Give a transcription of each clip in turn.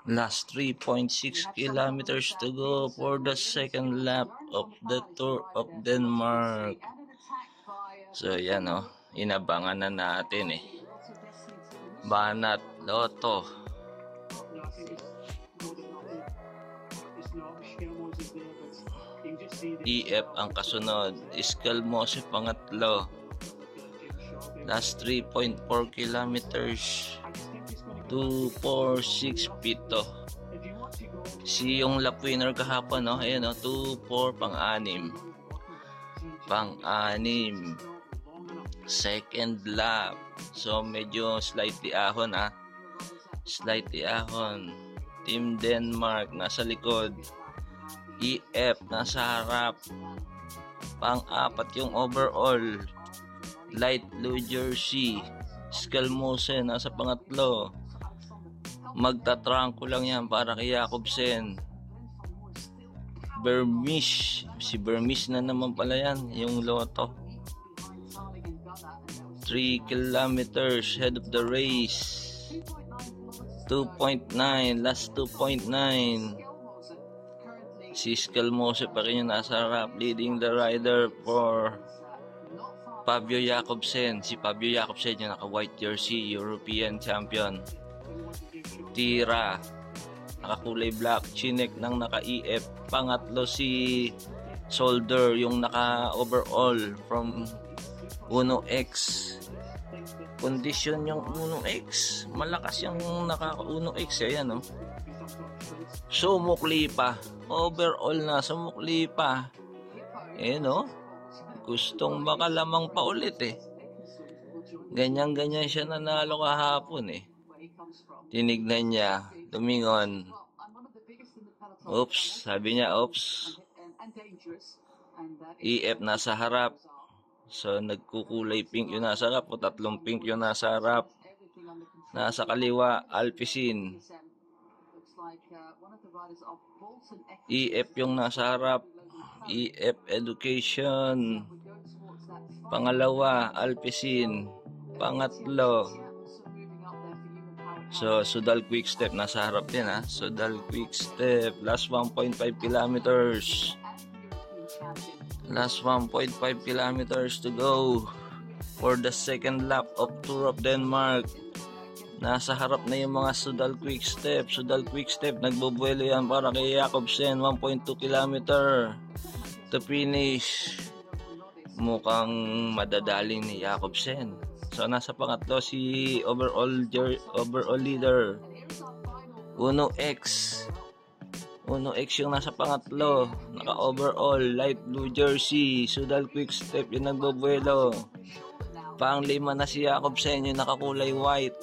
Last 3.6 kilometers to go for the second lap of the Tour of Denmark. So yan inabangan na natin Banat Lotto. EF ang kasunod, Escalmose pangatlo. Last 3.4 kilometers, 2.46 pito. Si yung lap winner kahapon ayan 2.4 pang-anim. Second lap. So medyo slightly ahon Slightly ahon. Team Denmark nasa likod. EF nasa harap. Pang-apat yung overall. Light blue jersey. Escalmose nasa pangatlo. Magtatrangko lang yan para kay Jakobsen. Bermish. Si Bermish na naman pala yan. Yung Lotto. 3 kilometers head of the race. 2.9. Last 2.9. Si Escalmose pa rin yung nasa harap. Leading the rider for Fabio Jakobsen. Si Fabio Jakobsen yung naka-white jersey. European champion. Tira naka-kulay black. Chinek ng naka-EF. Pangatlo si Solder yung naka-overall from Uno X. Condition yung Uno X. Malakas yung naka-Uno X. Ayan sumukli pa. Overall na sumukli pa. Gustong makalamang pa ulit Ganyan-ganyan siya nanalo kahapon Tinignan niya, lumingon. Oops, sabi niya, oops. EF nasa harap. So nagkukulay pink yung nasa harap o tatlong pink yung nasa harap. Nasa kaliwa, Alpecin. EF yung nasa harap. EF Education. Pangalawa, Alpecin. Pangatlo, so Sudal Quickstep nasa harap din Sudal Quickstep. Last 1.5 kilometers. Last 1.5 kilometers to go for the second lap of Tour of Denmark. Nasa harap na yung mga Sudal Quickstep. Sudal Quickstep nagbobuelo yan para kay Jakobsen. 1.2 kilometer to finish. Mukhang madadaling ni Jakobsen. So nasa pangatlo si overall leader Uno X. Uno X yung nasa pangatlo. Naka overall light blue jersey. Sudal Quickstep yung nagbobuelo. Pang-lima na si Jakobsen yung nakakulay white.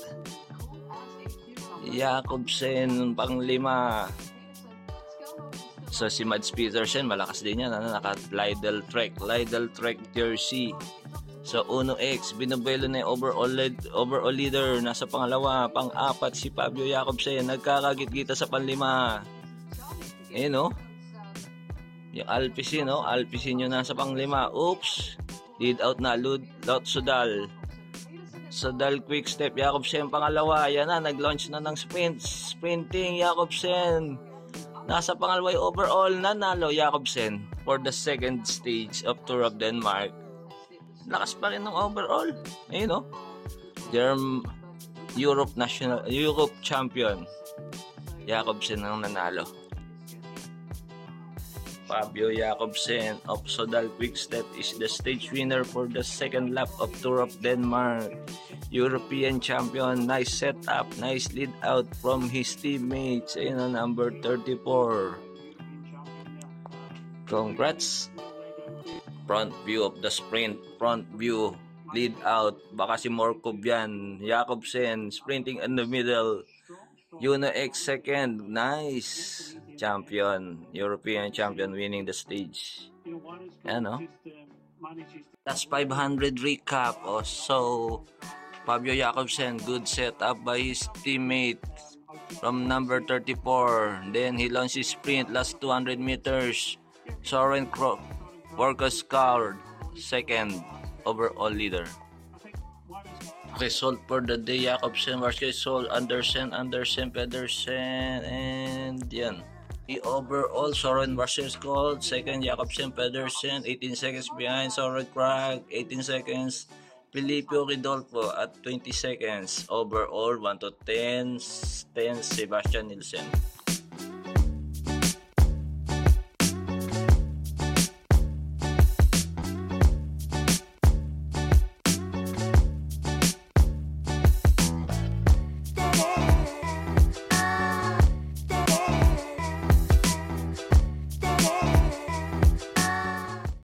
Jakobsen pang-lima. So si Mads Pedersen malakas din yan naka Lidl Trek jersey. So Uno X binubuelo na yung overall leader nasa pangalawa. Pang-apat si Fabio Jakobsen nagkakagit-gita sa panlima. Yung Alpecin Alpecin yung nasa panglima. Oops, lead out na Lot Sudal Quickstep. Jakobsen pangalawa. Yan na, nag-launch na ng sprinting. Jakobsen nasa pangalawa yung overall. Nanalo Jakobsen for the second stage of Tour of Denmark. Lakas pa rin ng overall. Europe champion Jakobsen ang nanalo. Fabio Jakobsen of Sudal Quickstep is the stage winner for the second lap of Tour of Denmark. European champion. Nice setup, nice lead out from his teammates. Number 34. Congrats. Front view of the sprint. Front view. Lead out. Baka si Morkov yan. Jakobsen sprinting in the middle. Uno X second. Nice. Champion. European champion winning the stage. That's 500 recap. So Fabio Jakobsen, good setup by his teammate from number 34. Then he launched his sprint last 200 meters. Soren Vorkasgaard, second overall leader. Result for the day, Jakobsen, Marquez, Andersen, Pedersen, and yan. The overall, Soren versus Gold, second Jakobsen, Pedersen, 18 seconds behind, Soren Krag, 18 seconds, Filippo Ridolfo at 20 seconds. Overall, 1 to 10, 10 Sebastian Nielsen.